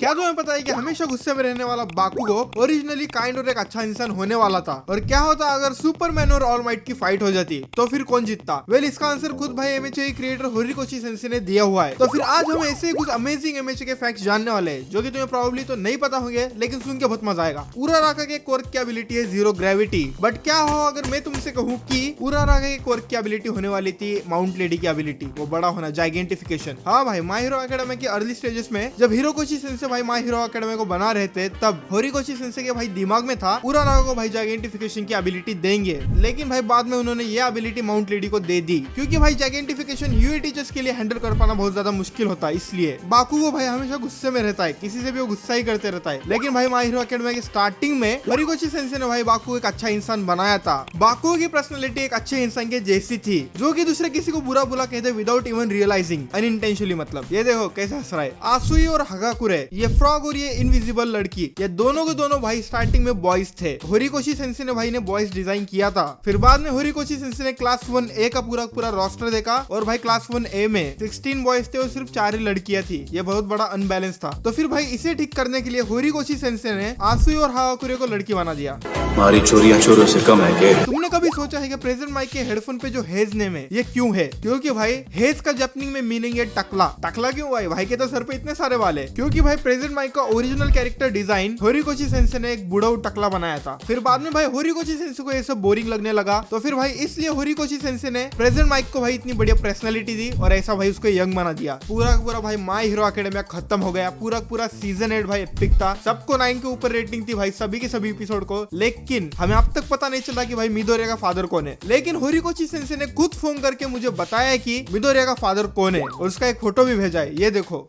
क्या तुम्हें पता है कि हमेशा गुस्से में रहने वाला बाकुगो ओरिजिनली काइंड और एक अच्छा इंसान होने वाला था? और क्या होता अगर सुपरमैन और ऑल माइट की फाइट हो जाती तो फिर कौन जीतता? वेल, इसका आंसर खुद भाई एमएचए क्रिएटर होरिकोशी सेंसेई ने दिया हुआ है। तो फिर आज हम ऐसे कुछ अमेजिंग एमएचए के फैक्ट्स जानने वाले हैं जो कि तुम्हें प्रोबेबली तो नहीं पता होंगे, लेकिन सुन के बहुत मजा आएगा। उराराका के क्वर्क की एबिलिटी है जीरो ग्रेविटी। बट क्या हो अगर मैं तुमसे कहूँ कि उराराका के क्वर्क की एबिलिटी होने वाली थी माउंट लेडी की एबिलिटी, वो बड़ा होना, जाइगेंटिफिकेशन। हाँ भाई, माय हीरो एकेडमी के अर्ली स्टेजेस में जब हिरोकोशी सेंसेई भाई माय हीरो एकेडमी को बना रहे थे, तब होरिकोशी सेंसेई के भाई दिमाग में था उराराका को भाई जाइगेंटिफिकेशन की एबिलिटी देंगे। लेकिन भाई बाद में उन्होंने ये एबिलिटी माउंट लेडी को दे दी, क्योंकि भाई जाइगेंटिफिकेशन यूए टीचर्स के लिए हैंडल कर पाना बहुत ज्यादा मुश्किल होता है। इसलिए बाकुगो भाई हमेशा गुस्से में रहता है, किसी से भी वो गुस्सा ही करते रहता है। लेकिन भाई माय हीरो एकेडमी के स्टार्टिंग में होरिकोशी सेंसेई ने भाई बाकुगो एक अच्छा इंसान बनाया था। बाकुगो की पर्सनालिटी एक अच्छे इंसान के जैसी थी, जो कि दूसरे किसी को बुरा बुला कहते विदाउट इवन रियलाइजिंग, अनइंटेंशनली। मतलब ये देखो कैसे हंस रहा है। आसुई और हगाकुरे, ये फ्रॉग और ये इनविजिबल लड़की, ये दोनों के दोनों भाई स्टार्टिंग में बॉयज थे। होरिकोशी सेंसेई ने भाई ने बॉयज डिजाइन किया था। फिर बाद में होरिकोशी सेंसेई ने क्लास 1A का पूरा रोस्टर देखा और भाई क्लास 1A में 16 बॉयज थे और सिर्फ 4 ही लड़कियां थी। ये बहुत बड़ा अनबैलेंस था। तो फिर भाई इसे ठीक करने के लिए होरिकोशी सेंसेई ने आसुई और हगाकुरे को लड़की बना दिया। हमारी चोरियां चोरों से कम है क्या? तुमने कभी सोचा है कि प्रेजेंट माइक के हेडफोन पे जो हेज नेम है ये क्यों है? क्योंकि भाई हेज का जापानी में मीनिंग है टकला। टकला क्यों भाई? भाई के तो सर पे इतने सारे बाल है। क्योंकि भाई प्रेजेंट माइक का ओरिजिनल कैरेक्टर डिजाइन होरिकोशी सेंसेई ने एक बुढ़ऊ टकला बनाया था। फिर बाद में भाई होरिकोशी सेंसेई को ये सब बोरिंग लगने लगा, तो फिर भाई इसलिए होरिकोशी सेंसेई ने प्रेजेंट माइक को भाई इतनी बढ़िया पर्सनालिटी दी और ऐसा भाई उसको यंग बना दिया। पूरा भाई माय हीरो एकेडमी खत्म हो गया। पूरा सीजन 8 भाई एपिक था। सबको 9 के ऊपर रेटिंग थी भाई, सभी के सभी एपिसोड को। लेकिन हमें अब तक पता नहीं चला कि भाई मिडोरिया का फादर कौन है। लेकिन होरिकोशी सेंसेई ने खुद फोन करके मुझे बताया कि मिडोरिया का फादर कौन है और उसका एक फोटो भी भेजा है, ये देखो।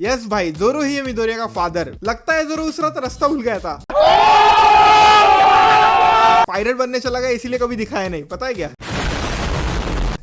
यस भाई, जोरो ही है मिडोरिया का फादर। लगता है जोरो उस रात रास्ता भूल गया था, पायरेट बनने चला गया, इसीलिए कभी दिखाया नहीं। पता है क्या?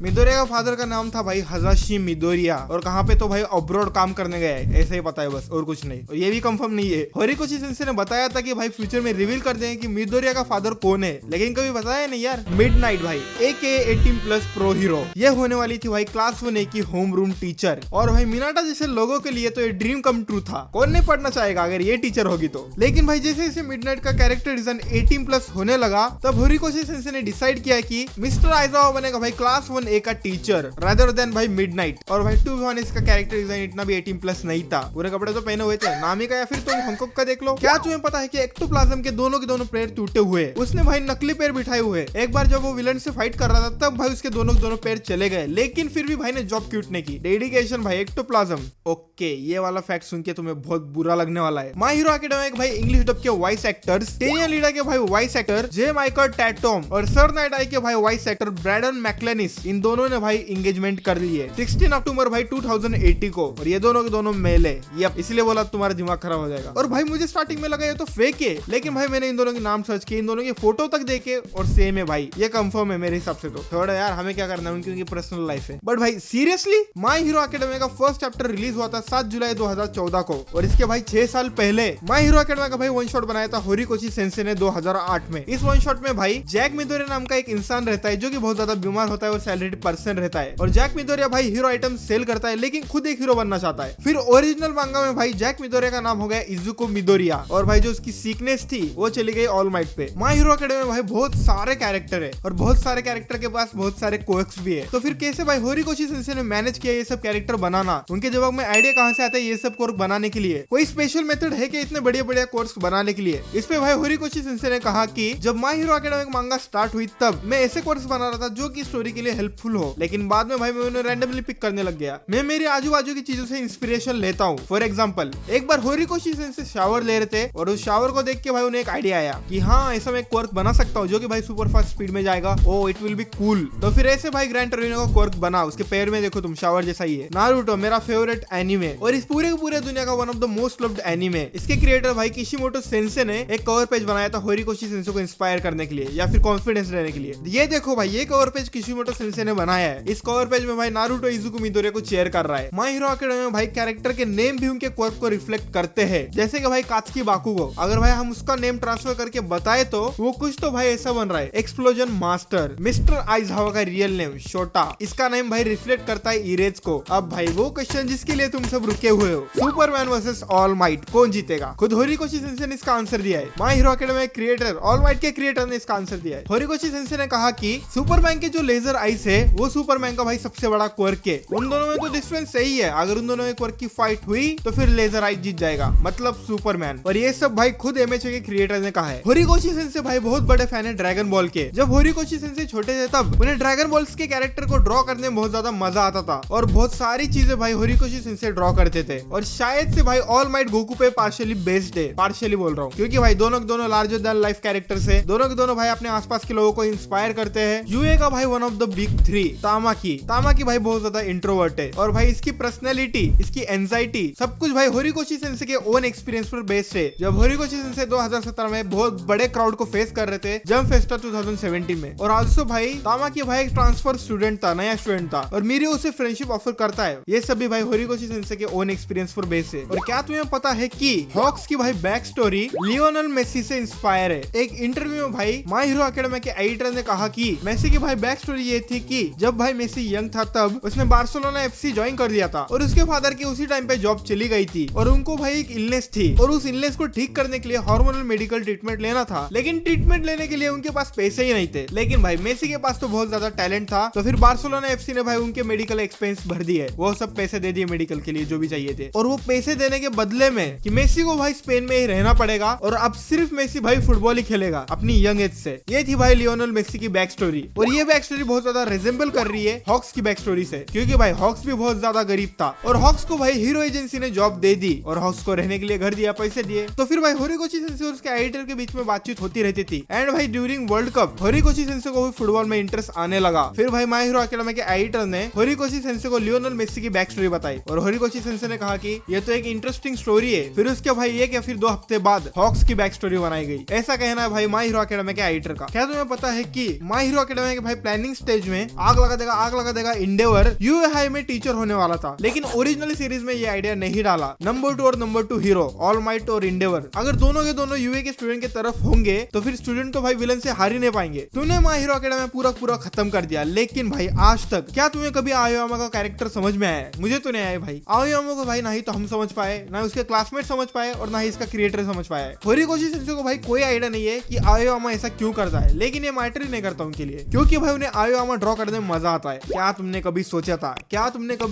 मिडोरिया का फादर का नाम था भाई हजाशी मिडोरिया, और कहाँ पे तो भाई अब्रॉड काम करने गया है, ऐसे ही पता है बस, और कुछ नहीं। और ये भी कंफर्म नहीं है। होरिकोशी सेंसेई ने बताया था कि भाई फ्यूचर में रिवील कर देंगे कि मिडोरिया का फादर कौन है, लेकिन कभी बताया नहीं यार। मिडनाइट भाई AKA 18+ प्रो हीरो, ये होने वाली थी भाई क्लास 1A की होम रूम टीचर। और भाई मिनाटा जैसे लोगों के लिए तो ये ड्रीम कम ट्रू था। कौन नहीं पढ़ना चाहेगा अगर ये टीचर होगी तो। लेकिन भाई जैसे जैसे मिडनाइट का कैरेक्टर डिजाइन 18+ होने लगा, तब होरिकोशी सेंसेई ने डिसाइड किया कि मिस्टर आइजावा बनेगा भाई क्लास 1A का टीचर रादर देन भाई मिडनाइट। और भाई टू बी ऑनेस्ट इसका कैरेक्टर डिजाइन इतना भी 18+ नहीं था। पूरे कपड़े तो पहने हुए थे, नामी का या फिर तुम हांगकांग का देख लो। क्या तुम्हें पता है कि एक्टोप्लाज्म के दोनों पैर टूटे हुए, उसने भाई नकली पैर बिठाए हुए। एक बार जब वो विलन से फाइट कर रहा था तब भाई उसके दोनों पैर चले गए, लेकिन फिर भी भाई ने जॉब क्यूट नहीं की। डेडिकेशन भाई, एक्टोप्लाज्म। ओके, ये वाला फैक्ट सुन के तुम्हें बहुत बुरा लगने वाला है। माय हीरो एकेडमी के भाई इंग्लिश डब के वॉइस एक्टर्स, टेनिया लीडा के भाई वॉइस एक्टर जे माइकल टैटोम और सर नाइट आई के भाई वॉइस एक्टर ब्रैडन मैक्लेनिस, इन दोनों ने भाई एंगेजमेंट कर ली है 16 अक्टूबर भाई 2080 को। और ये दोनों के दोनों मेल है। यप, इसलिए बोला तुम्हारा दिमाग खराब हो जाएगा। और भाई मुझे स्टार्टिंग में लगा ये तो फेक है, लेकिन भाई मैंने इन दोनों के नाम सर्च किए, इन दोनों की फोटो तक देखे और सेम है भाई। ये कंफर्म है मेरे हिसाब से। तो थोड़ा यार हमें क्या करना है, उनकी पर्सनल लाइफ है। बट भाई सीरियसली, माय हीरो एकेडमी का फर्स्ट चैप्टर रिलीज हुआ था 7 जुलाई 2014 को। और इसके भाई 6 साल पहले माय हीरो एकेडमी का भाई वन शॉट बनाया था होरिकोशी सेंसेई ने 2008 में। इस वन शॉट में भाई जैक मिडोरिया नाम का एक इंसान रहता है जो कि बहुत ज्यादा बीमार होता है और सैलरीड पर्सन रहता है। और जैक मिडोरिया भाई हीरो आइटम सेल करता है, लेकिन खुद एक हीरो बनना चाहता है। फिर ओरिजिनल मांगा में भाई जैक मिडोरिया का नाम हो गया इजुको मिडोरिया, और भाई जो उसकी सीकनेस थी वो चली गई ऑल माइट पे। माय हीरो एकेडमी में भाई बहुत सारे कैरेक्टर है और बहुत सारे कैरेक्टर के पास बहुत सारे कोर्क्स भी है। तो फिर कैसे भाई होरिकोशी सेंसेई ने मैनेज किया ये सब कैरेक्टर बनाना? उनके दिमाग में आइडिया कहां से आता है ये सब कोर्क बनाने के लिए? कोई स्पेशल मेथड है कि इतने बढ़िया कोर्स बनाने के लिए? इस पे भाई होरिकोशी सेंसेई ने कहा कि जब माय हीरो एकेडमी मांगा स्टार्ट हुई तब मैं ऐसे कोर्स बना रहा था जो कि स्टोरी के लिए हेल्पफुल हो, लेकिन बाद में भाई मैं उन्हें रैंडमली पिक करने लग गया। मैं मेरे आजू बाजू की चीजों से इंस्पिरेशन लेता हूँ। फॉर एग्जांपल, एक बार होरिकोशी सेंसेई शावर ले रहे थे और उस शावर को देख के भाई उन्हें एक आइडिया आया कि हाँ ऐसा मैं एक क्वर्क बना सकता हूँ जो कि भाई सुपर फास्ट स्पीड में जाएगा। ओ इट विल बी कूल। तो फिर ऐसे भाई ग्रैंड टोरिनो का क्वर्क बना। उसके पैर में देखो तुम, शावर जैसा ही है। नारुतो मेरा फेवरेट एनीमे और इस पूरे दुनिया का one of the most loved anime. इसके क्रिएटर भाई किशिमोटो सेंसेई ने एक कवर पेज बनाया था होरिकोशी सेंसेई को इंस्पायर करने के लिए या फिर कॉन्फिडेंस देने के लिए। ये देखो भाई, ये कवर पेज किशिमोटो सेंसेई ने ने बनाया है। इस कवर पेज में भाई नारुतो इजुकी मिडोरिया को चेयर कर रहा है। माय हीरो एकेडमी में भाई कैरेक्टर के नेम भी उनके क्वर्क को रिफ्लेक्ट करते हैं, जैसे कि भाई कात्सुकी बाकुगो। अगर भाई हम उसका नेम ट्रांसफर करके बताए तो वो कुछ तो भाई ऐसा बन रहा है, एक्सप्लोजन मास्टर। मिस्टर आइज़ावा का रियल नेम शोटा, इसका नेम भाई रिफ्लेक्ट करता है इरेज को। अब भाई वो क्वेश्चन जिसके लिए तुम सब रुके हुए हो, सुपरमैन वर्सेस ऑल माइट, कौन जीतेगा? खुद होरिकोशी सेंसे ने इसका आंसर दिया है। My hero academy creator all might के क्रिएटर ने इसका आंसर दिया है। होरिकोशी सेंसे ने कहा कि सुपरमैन के जो लेजर आइस है वो सुपरमैन का भाई सबसे बड़ा क्वर्क है। उन दोनों में तो डिफरेंस सही है, अगर उन दोनों में क्वर्क की फाइट हुई तो फिर लेजर आइस जीत जाएगा, मतलब सुपरमैन। और ये सब भाई खुद एमएचए के क्रिएटर ने कहा है। होरिकोशी सेंसे भाई बहुत बड़े फैन है ड्रैगन बॉल के। जब होरिकोशी सेंसे छोटे थे तब उन्हें ड्रैगन बॉल्स के कैरेक्टर को ड्रॉ करने में बहुत ज्यादा मजा आता था और बहुत सारी चीजें भाई होरिकोशी सेंसे ड्रॉ करते थे। और शायद से भाई ऑल माइट गोकू पे पार्शियली बेस्ड है, पार्शियली बोल रहा हूँ क्योंकि भाई दोनों के दोनों लार्जर देन लाइफ कैरेक्टर्स है। दोनों के दोनों भाई अपने आसपास के लोगों को इंस्पायर करते हैं। यूए का भाई one of the big three तामाकी भाई बहुत ज्यादा इंट्रोवर्ट है और भाई इसकी पर्सनैलिटी, इसकी एंजाइटी सब कुछ भाई होरिकोशी सेंसे के ओन एक्सपीरियंस पर बेस्ड है। जब होरिकोशी सेंसे 2017 में बहुत बड़े क्राउड को फेस कर रहे थे जंप फेस्टा 2017 में। और आल्सो भाई तामाकी भाई एक ट्रांसफर स्टूडेंट था, नया स्टूडेंट था और मीरियो उसे फ्रेंडशिप ऑफर करता है। ये सब भी भाई होरिकोशी सेंसे के ओन एक्सपीरियंस पर बेस्ड है। और क्या तुम्हें पता है कि हॉक्स की भाई बैक स्टोरी लियोनेल मेसी से इंस्पायर है? एक इंटरव्यू में भाई माय हीरो एकेडमी के एडिटर ने कहा कि मेसी की भाई बैक स्टोरी ये थी कि जब भाई मेसी यंग था तब उसने बार्सिलोना एफसी ज्वाइन कर लिया था और उसके फादर की उसी टाइम पे जॉब चली गई थी और उनको भाई एक इलनेस थी और उस इलनेस को ठीक करने के लिए हार्मोनल मेडिकल ट्रीटमेंट लेना था, लेकिन ट्रीटमेंट लेने के लिए उनके पास पैसे ही नहीं थे। लेकिन भाई मेसी के पास तो बहुत ज्यादा टैलेंट था, तो फिर बार्सिलोना एफसी ने भाई उनके मेडिकल एक्सपेंस भर दिए, वो सब पैसे दे दिए मेडिकल के लिए जो भी चाहिए थे। और वो पैसे देने के बदले में कि मेसी को भाई स्पेन में ही रहना पड़ेगा और अब सिर्फ मेसी भाई फुटबॉल ही खेलेगा अपनी यंग एज से। ये थी भाई लियोनेल मेसी की बैक स्टोरी और ये बैक स्टोरी बहुत ज्यादा रिजेंबल कर रही है हॉक्स की बैक स्टोरी से, क्योंकि भाई हॉक्स भी बहुत ज्यादा गरीब था और हॉक्स को भाई हीरो एजेंसी ने जॉब दे दी और हॉक्स को रहने के लिए घर दिया, पैसे दिए। तो फिर भाई होरिकोशी सेंसे और उसके एडिटर के बीच में बातचीत होती रहती थी। एंड भाई ड्यूरिंग वर्ल्ड कप होरिकोशी सेंसे को भी फुटबॉल में इंटरेस्ट आने लगा। फिर भाई माय हीरो एकेडमी के एडिटर ने होरिकोशी सेंसे को लियोनेल मेसी की बैक स्टोरी बताई और होरिकोशी सेंसे ने कहा कि ये तो एक इंटरेस्टिंग स्टोरी है। फिर उसके भाई एक या फिर 2 हफ्ते बाद हॉक्स की बैक स्टोरी बनाई गई, ऐसा कहना है भाई माय हीरो एकेडमी के एडिटर का। क्या तुम्हें पता है कि माय हीरो एकेडमी के भाई प्लानिंग स्टेज में आग लगा देगा इंडेवर यूए हाई में टीचर होने वाला था, लेकिन ओरिजिनल सीरीज में ये आइडिया नहीं डाला। नंबर 2 और नंबर 2 हीरो ऑल माइट और इंडेवर अगर दोनों के दोनों यूए के स्टूडेंट की तरफ होंगे तो फिर स्टूडेंट तो भाई विलन से हार ही नहीं पाएंगे। तूने माय हीरो एकेडमी पूरा खत्म कर दिया, लेकिन भाई आज तक क्या तुम्हें कभी आयोयामा का कैरेक्टर समझ में आया? मुझे तो नहीं आया भाई। आयोयामा को भाई ना ही तो हम समझ पाए, ना उसके क्लासमेट समझ पाए और ना ही इसका क्रिएटर समझ पाया। होरिकोशी सेंसे को भाई कोई आइडिया नहीं है कि आयोयामा ऐसा क्यों करता है, लेकिन ये मैटर ही नहीं करता उनके लिए, क्योंकि भाई उन्हें आयोयामा ड्रॉ करने में मजा आता है। क्या तुमने कभी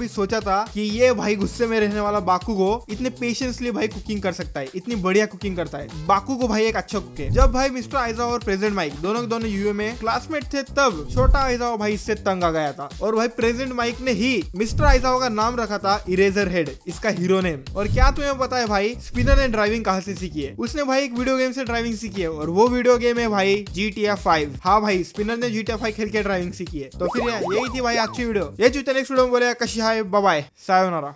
सोचा था कि ये भाई गुस्से में रहने वाला बाकुगो इतने पेशेंसली भाई कुकिंग कर सकता है, इतनी बढ़िया कुकिंग करता है। बाकुगो भाई एक अच्छा कुक है। जब भाई मिस्टर आइज़ावा और प्रेजेंट माइक दोनों के दोनों यूए में क्लासमेट थे तब छोटा आइज़ावा भाई इससे तंग आ गया था और भाई प्रेजेंट माइक ने ही मिस्टर आइज़ावा का नाम रखा था इरेजर हेड, इसका हीरो नेम। और क्या तुम्हें पता है भाई स्पिनर ने ड्राइविंग कहाँ से सीखी है? उसने भाई एक वीडियो गेम से ड्राइविंग सीखी है और वो वीडियो गेम है भाई GTA 5। हाँ भाई स्पिनर ने GTA 5 खेल के ड्राइविंग सीखी है। तो फिर यही थी भाई अच्छी वीडियो। ये नेक्स्ट वीडियो में बोले कशी हाय बाय, सायोनारा।